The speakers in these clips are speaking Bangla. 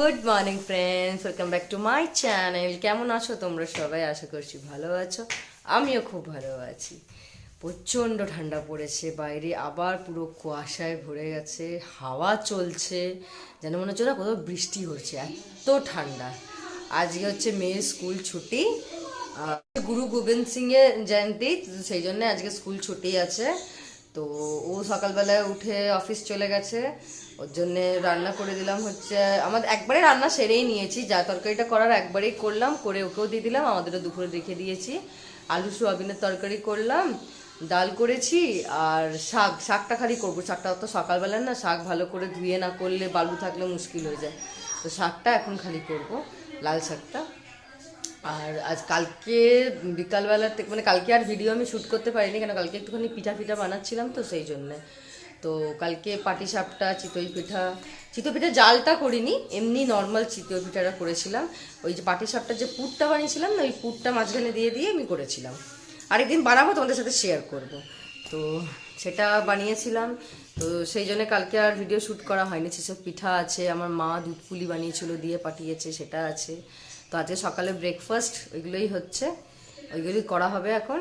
Good morning friends, welcome back to my channel. কেমন আছো তোমরা সবাই? আশা করছি ভালো আছো, আমিও খুব ভালো আছি। প্রচণ্ড ঠান্ডা পড়েছে, বাইরে আবার পুরো কুয়াশায় ভরে গেছে, হাওয়া চলছে, যেন মনে হচ্ছে না কোথাও বৃষ্টি হচ্ছে, এত ঠান্ডা। আজকে হচ্ছে মেয়ের স্কুল ছুটি, গুরু গোবিন্দ সিং এর জয়ন্তী, সেই জন্য আজকে স্কুল ছুটি আছে। তো ও সকালবেলায় উঠে অফিস চলে গেছে, ওর জন্যে রান্না করে দিলাম। হচ্ছে আমাদের একবারে রান্না সেরেই নিয়েছি, যা তরকারিটা করার একবারেই করলাম, করে ওকেও দিয়ে দিলাম, আমাদেরও দুপুরে রেখে দিয়েছি। আলু সোয়াবিনের তরকারি করলাম, ডাল করেছি, আর শাকটা খালি করবো। শাকটা তো সকালবেলা না, শাক ভালো করে ধুয়ে না করলে বালু থাকলে মুশকিল হয়ে যায়, তো শাকটা এখন খালি করব, লাল শাকটা। আর আজ কালকে বিকালবেলার থেকে মানে কালকে আর ভিডিও আমি শ্যুট করতে পারিনি, কেন কালকে একটুখানি পিঠা বানাচ্ছিলাম, তো সেই জন্যে। তো কালকে পাটিসাপটা, চিতই পিঠা জালটা করিনি, এমনি নর্মাল চিতই পিঠাটা করেছিলাম। ওই যে পাটিসাপটার যে পুরটা বানিয়েছিলাম না, ওই পুরটা মাঝখানে দিয়ে আমি করেছিলাম। আরেকদিন বানাবো, তোমাদের সাথে শেয়ার করব। তো সেটা বানিয়েছিলাম, তো সেই জন্য কালকে আর ভিডিও শ্যুট করা হয়নি। সেসব পিঠা আছে, আমার মা দুধ পুলি বানিয়েছিল, দিয়ে পাঠিয়েছে, সেটা আছে। তো আজকে সকালে ব্রেকফাস্ট ওইগুলোই হচ্ছে, ওইগুলোই করা হবে এখন।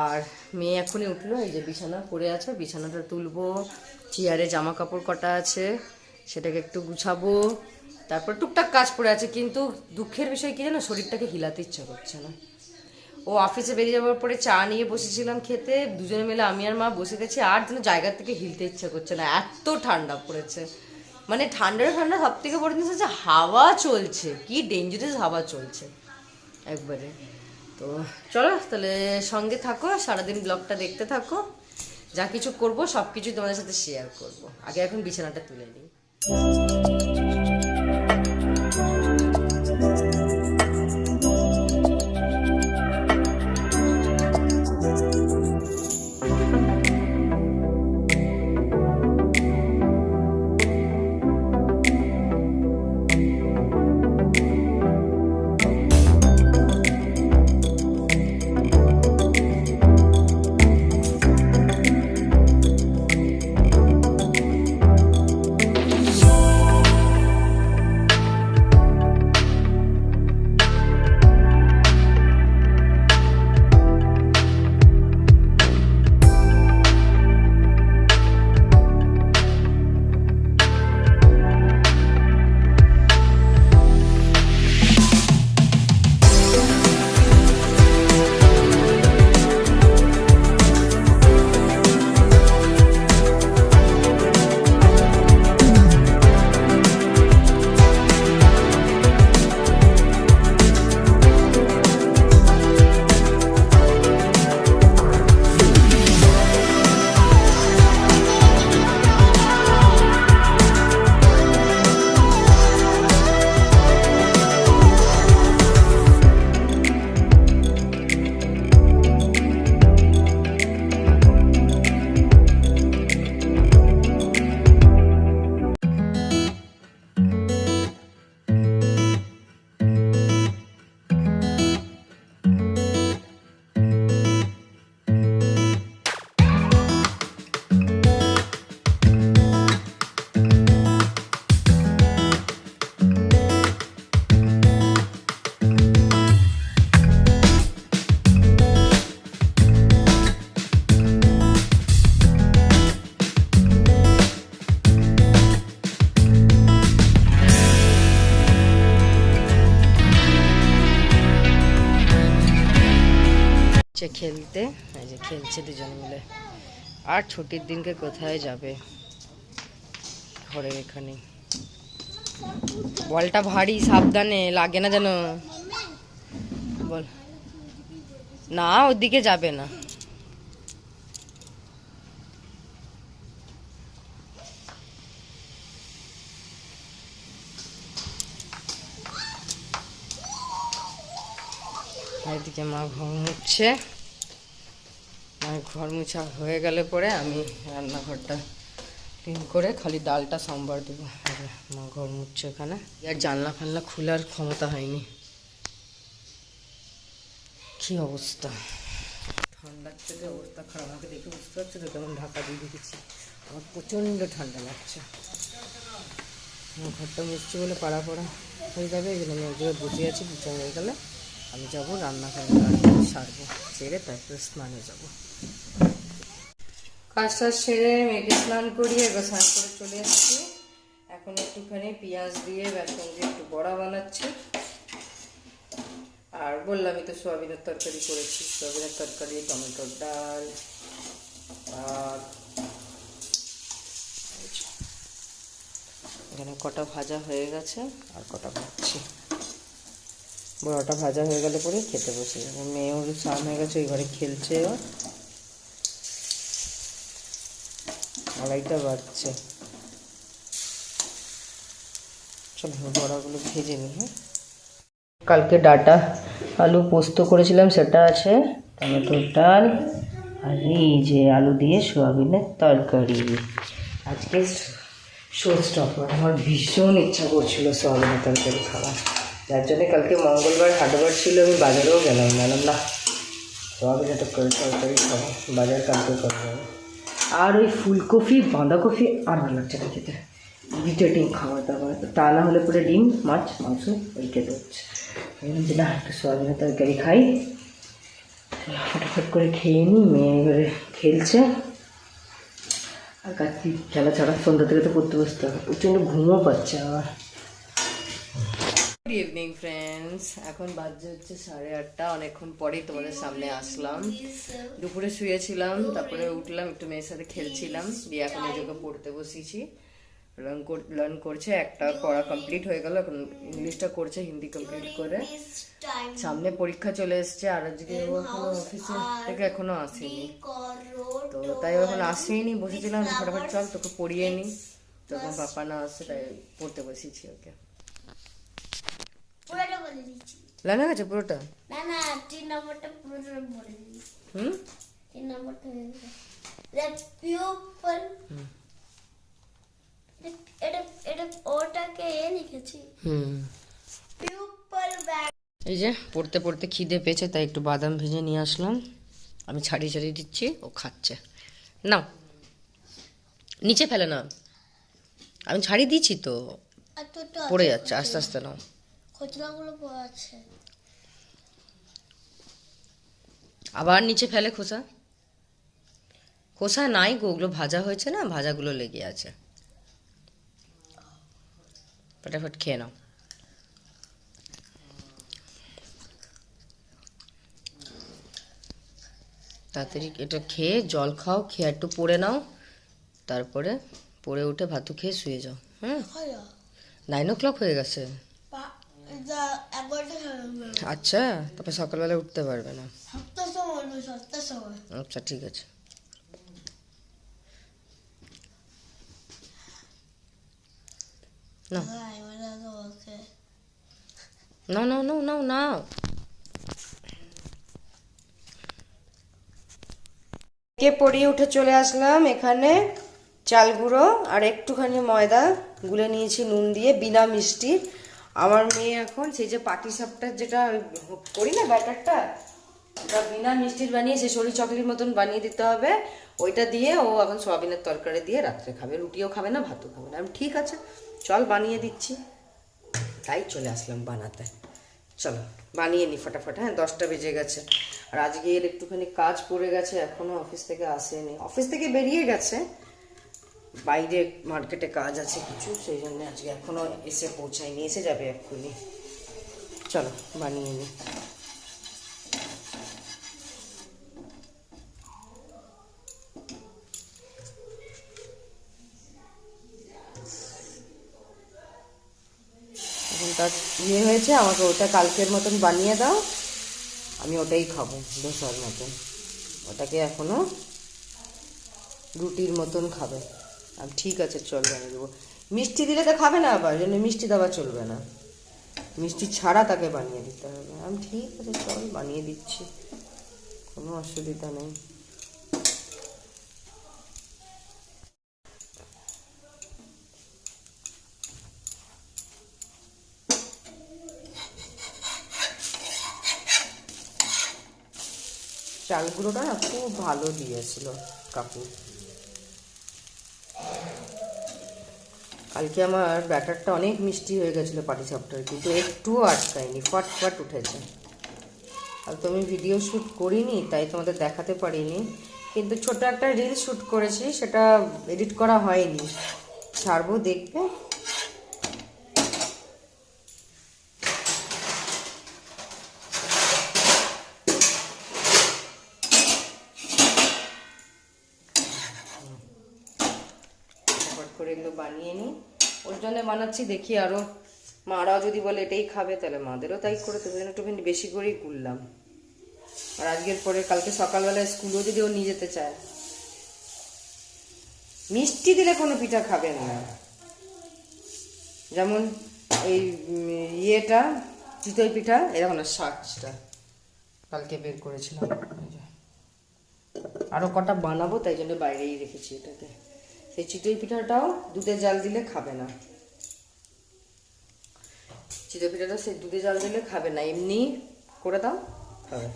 আর মেয়ে এখনই উঠলো, এই যে বিছানা পড়ে আছে, বিছানাটা তুলবো, চেয়ারে জামা কাপড় কটা আছে সেটাকে একটু গুছাবো, তারপর টুকটাক কাজ পড়ে আছে। কিন্তু দুঃখের বিষয় কি জানো, শরীরটাকে হিলাতে ইচ্ছা করছে না। ও অফিসে বেরিয়ে যাওয়ার পরে চা নিয়ে বসেছিলাম খেতে, দুজনে মিলে আমি আর মা বসে গেছি, আর যেন জায়গা থেকে হিলতে ইচ্ছা করছে না, এত ঠান্ডা পড়েছে। মানে ঠান্ডা সব থেকে বড় জিনিস হচ্ছে হাওয়া চলছে, কি ডেঞ্জারাস হাওয়া চলছে একবারে। তো চলো তাহলে সঙ্গে থাকো, সারাদিন ব্লগটা দেখতে থাকো, যা কিছু করব সব কিছুই তোমাদের সাথে শেয়ার করব। আগে এখন বিছানাটা তুলে নিই। খেলতে, এই যে খেলছে দুজন মিলে। আর ছুটির দিনকে কোথায় যাবে, ঘরের এখানে। বলটা ভারী, সাবধানে লাগে না যেন। বল না, ওদিকে যাবে না। এদিকে মা ঘর মুছছে, ঘর মুছা হয়ে গেলে পরে আমি রান্নাঘরটা ক্লিন করে খালি ডালটা সম্বার দেবো। মা ঘর মুছছে এখানে, আর জানলা ফানলা খোলার ক্ষমতা হয়নি। কি অবস্থা, ঠান্ডার থেকে অবস্থা খারাপ। আমাকে দেখে বুঝতে পারছো তো কেমন ঢাকা দিয়ে দিয়েছি, আমার প্রচণ্ড ঠান্ডা লাগছে। ঘরটা মুছছি বলে পাড়া পড়া হয়ে যাবে, এগুলো আমি এক জায়গায় বসে আছি, পুজো হয়ে গেলে আমি যাবো রান্নাঘরে, কাজ সারবো, সেরে তারপরে স্নানে যাবো। কাজটা সেরে মেয়েকে স্নান করিয়ে এবার স্নান করে চলে এসেছি। এখন একটুখানি পেঁয়াজ দিয়ে বেসন দিয়ে একটু বড়া বানাচ্ছি। আর বললামই তো সোয়াবিনের তরকারি করেছি, সোয়াবিনের তরকারি, টমেটোর ডাল, আর এখানে কটা ভাজা হয়ে গেছে আর কটা ভাজছি। বড়াটা ভাজা হয়ে গেলে পরে খেতে বসে যাবো। মেয়েও স্নান হয়ে গেছে, ওই ঘরে খেলছে, ও 2:30 বাজছে। চলো বড়াগুলো ভেজে নিই। হ্যাঁ, কালকে ডাটা আলু পোস্ত করেছিলাম, সেটা আছে, টমেটোর ডাল, আর এই যে আলু দিয়ে সোয়াবিনের তরকারি। আজকে শো স্টপার, আমার ভীষণ ইচ্ছা করছিল সোয়াবিনের তরকারি খাওয়ার, যার জন্যে কালকে মঙ্গলবার হাটবার ছিল, আমি বাজারেও গেলাম না, সোয়াবিনের তরকারি খাবো, বাজার কালকে করবো। আর ওই ফুলকপি বাঁধাকপি আর ভালো লাগছে না খেতে, ইরিটেটিং খাবার দাবার, তা না হলে পরে ডিম মাছ মাংস ওই খেতে হচ্ছে। যে না, একটু সোয়াবিনের তরকারি খাই, ফটাফট করে খেয়ে নিই। মেয়ে এবারে খেলছে, আর কার্তিক খেলা ছাড়া সন্ধ্যা থেকে তো পড়তে বসতে হবে, প্রচণ্ড ঘুমও পাচ্ছে আমার। গুড ইভিনিং ফ্রেন্ডস, এখন বাজে হচ্ছে 8:30, অনেকক্ষণ পরেই তোমাদের সামনে আসলাম। দুপুরে শুয়েছিলাম, তারপরে উঠলাম, একটু মেয়ের সাথে খেলছিলাম, দিয়ে এখন এই জায়গায় পড়তে বসেছি। লার্ন করছে, একটা পড়া কমপ্লিট হয়ে গেল, এখন ইংলিশটা করছে, হিন্দি কমপ্লিট করে। সামনে পরীক্ষা চলে এসছে, আর আজকে ও এখনো অফিসে থেকে এখনো আসেনি, তো তাই এখন আসেনি, বসেছিলাম ফটাফট চল তোকে পড়িয়ে নি, তখন পাপা না আসছে, তাই পড়তে বসেছি ওকে। লানা গেছে পুরোটা? না না, 3 নম্বরটা পুরোটা বলে দিই। 3 নম্বরটা হয়ে গেছে। দ্যাট পিউপল, এটা এটা ওটাকে লিখেছি। Pupil bag. এই যে পড়তে পড়তে খিদে পেয়েছে, তাই একটু বাদাম ভেজে নিয়ে আসলাম, আমি ছাড়িয়ে দিচ্ছি, ও খাচ্ছে। না নিচে ফেলে না, আমি ছাড়িয়ে দিচ্ছি তো, পড়ে যাচ্ছে, আস্তে আস্তে নাও। খোঁচলাগুলো পড়ে আছে, আবার নিচে ফেলে খোসা, খোসা নাই গো, ওগুলো ভাজা হয়েছে না, ভাজাগুলো লেগে আছে। ফটাফট খেয়ে নাও। তাড়াতাড়ি এটা খেয়ে জল খাও, খেয়ে একটু পড়ে নাও, তারপরে পড়ে উঠে ভাতু খেয়ে শুয়ে যাও। 9 o'clock হয়ে গেছে। আচ্ছা, তারপরে সকালবেলা উঠতে পারবে না। আচ্ছা ঠিক আছে। নাও নাও নাও নাও নাও নাও। কে পড়িয়ে উঠে চলে আসলাম, এখানে চাল গুঁড়ো আর একটুখানি ময়দা গুলে নিয়েছি নুন দিয়ে, বিনা মিষ্টির। আমার মেয়ে এখন সেই যে পাটিসাপটা যেটা করি না ব্যাটারটা, ওটা বিনা মিষ্টির বানিয়ে সে সরি চকলেট মতন বানিয়ে দিতে হবে, ওইটা দিয়ে ও এখন সোয়াবিনের তরকারি দিয়ে রাত্রে খাবে, রুটিও খাবে না, ভাতও খাবে না। আমি ঠিক আছে চল বানিয়ে দিচ্ছি, তাই চলে আসলাম বানাতে। চলো বানিয়ে নি ফটাফট। হ্যাঁ 10টা বেজে গেছে, আর আজকে এর একটুখানি কাজ পড়ে গেছে, এখনো অফিস থেকে আসেনি, অফিস থেকে বেরিয়ে গেছে, বাইরে মার্কেটে কাজ আছে কিছু, সেই জন্য আজকে এখনো এসে পৌঁছায়নি, এসে যাবে এক্ষুনি। চলো বানিয়ে নি। এখন তার ইয়ে হয়েছে, আমাকে ওটা কালকের মতন বানিয়ে দাও, আমি ওটাই খাবো দোসার মতন, ওটাকে এখনো রুটির মতন খাবে। আমি ঠিক আছে চল বানিয়ে দেবো, মিষ্টি দিলে তো খাবে না, আবার জন্য মিষ্টি দেওয়া চলবে না, মিষ্টি ছাড়া তাকে বানিয়ে দিতে হবে। আমি ঠিক আছে চল বানিয়ে দিচ্ছি, কোনো অসুবিধা নেই। চাল গুঁড়োটা না খুব ভালো দিয়েছিল কাকু, কালকে আমার ব্যাটারটা অনেক মিষ্টি হয়ে গেছিলো পাটিসাপটার, কিন্তু একটুও আটকায়নি, ফটফট উঠেছে। আর তো আমি ভিডিও শ্যুট করিনি, তাই তোমাদের দেখাতে পারিনি, কিন্তু ছোট একটা রিল শ্যুট করেছি, সেটা এডিট করা হয়নি, ছাড়বো, দেখবে। করে এগুলো বানিয়ে নিই, ওর জন্য বানাচ্ছি। দেখি আরও মারাও যদি বলে এটাই খাবে, তাহলে মাদেরও তাই করে দেবো, যেন একটু বেশি করেই করলাম। আর আজকের পরে কালকে সকালবেলায় স্কুলেও যদি ও নিয়ে যেতে চায়, মিষ্টি দিলে কোনো পিঠা খাবেন না। যেমন এই ইয়েটা চিতই পিঠা, এরকম না, শাকটা কালকে বের করেছিলাম, আরও কটা বানাবো, তাই জন্য বাইরেই রেখেছি এটাকে। সেই চিতই পিঠাটাও দুধে জাল দিলে খাবে না, চিতই পিঠাটা সেই দুধে জাল দিলে খাবে না, এমনি করে দাও খাবে।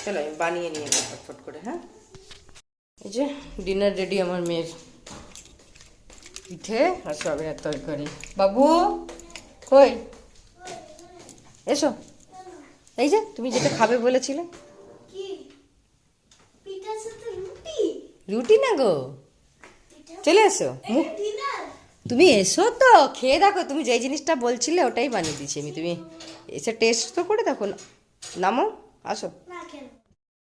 চলো আমি বানিয়ে নিয়ে যাবো ফটফট করে। হ্যাঁ, এই যে ডিনার রেডি আমার মেয়ের, পিঠে আর সয়াবিনের তরকারি। বাবু কই, এসো। এই যে তুমি যেটা খাবে বলেছিলে, কি পিঠার সাথে রুটি? রুটি না গো, চলে এসো, মুখ ডিনার তুমি এসো তো, খেয়ে দেখো, তুমি যেই জিনিসটা বলছিলে ওটাই বানিয়ে দিচ্ছি আমি, তুমি এসে টেস্ট তো করে দেখো। নামো, আসো। না কেন?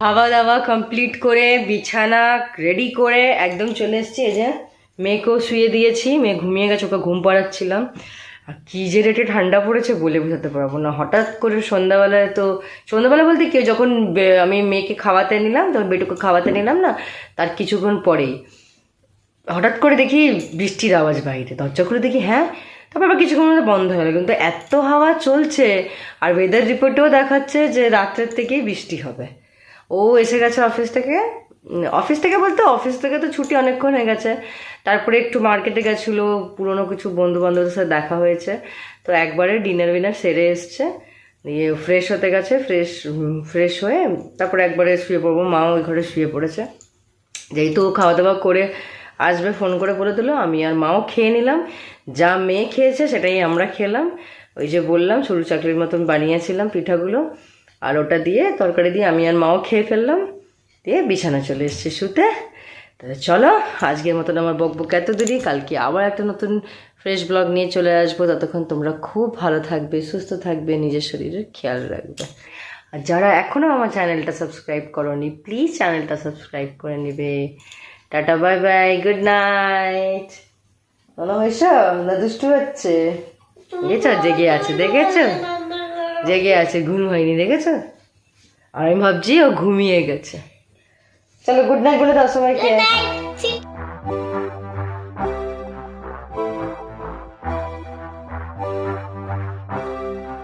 খাওয়া দাওয়া কমপ্লিট করে বিছানা রেডি করে একদম চলে এসেছি। এই যে মেয়েকেও শুয়ে দিয়েছি, মেয়ে ঘুমিয়ে গেছে, ওকে ঘুম পাড়াচ্ছিলাম। আর কী যে রেটে ঠান্ডা পড়েছে বলে বোঝাতে পারবো না। হঠাৎ করে সন্ধ্যাবেলায়, তো সন্ধ্যাবেলা বলতে কি, যখন আমি মেয়েকে খাওয়াতে নিলাম, তখন বেটুকে খাওয়াতে নিলাম না, তার কিছুক্ষণ পরেই হঠাৎ করে দেখি বৃষ্টির আওয়াজ বাইরে, দরজা করে দেখি হ্যাঁ, তারপর আবার কিছুক্ষণ মধ্যে বন্ধ হয়ে গেল। কিন্তু এত হাওয়া চলছে, আর ওয়েদার রিপোর্টেও দেখাচ্ছে যে রাত্রের থেকেই বৃষ্টি হবে। ও এসে গেছে অফিস থেকে, বলতে অফিস থেকে তো ছুটি অনেকক্ষণ হয়ে গেছে। তারপরে একটু মার্কেটে গেছিলো, পুরনো কিছু বন্ধু বান্ধবদের সাথে দেখা হয়েছে, তো একবারে ডিনার উইনার সেরে এসছে, দিয়ে ফ্রেশ হতে গেছে, ফ্রেশ হয়ে তারপরে একবারে শুয়ে পড়বো। মাও ওই ঘরে শুয়ে পড়েছে, যেহেতু খাওয়া দাওয়া করে আসবে ফোন করে বলে দিল। আমি আর মাও খেয়ে নিলাম, যা মেয়ে খেয়েছে সেটাই আমরা খেলাম। ওই যে বললাম সরু চাকরির মতন বানিয়েছিলাম পিঠাগুলো, আর ওটা দিয়ে তরকারি দিয়ে আমি আর মাও খেয়ে ফেললাম, দিয়ে বিছানা চলে এসেছি শুতে। তাহলে চলো আজকের মতন আমার বকবক এত দূরই, কালকে আবার একটা নতুন ফ্রেশ ব্লগ নিয়ে চলে আসবো। ততক্ষণ তোমরা খুব ভালো থাকবে, সুস্থ থাকবে, নিজের শরীরের খেয়াল রাখবে। আর যারা এখনও আমার চ্যানেলটা সাবস্ক্রাইব করোনি, প্লিজ চ্যানেলটা সাবস্ক্রাইব করে নেবে। Tata, bye bye, good night. মনে হয়েছ না দুষ্টু হচ্ছে? দেখেছো জেগে আছে, দেখেছো জেগে আছে, ঘুম হয়নি, দেখেছো? আর আমি ভাবছি ও ঘুমিয়ে গেছে। চলো গুড নাইট বলে দাও সবাইকে।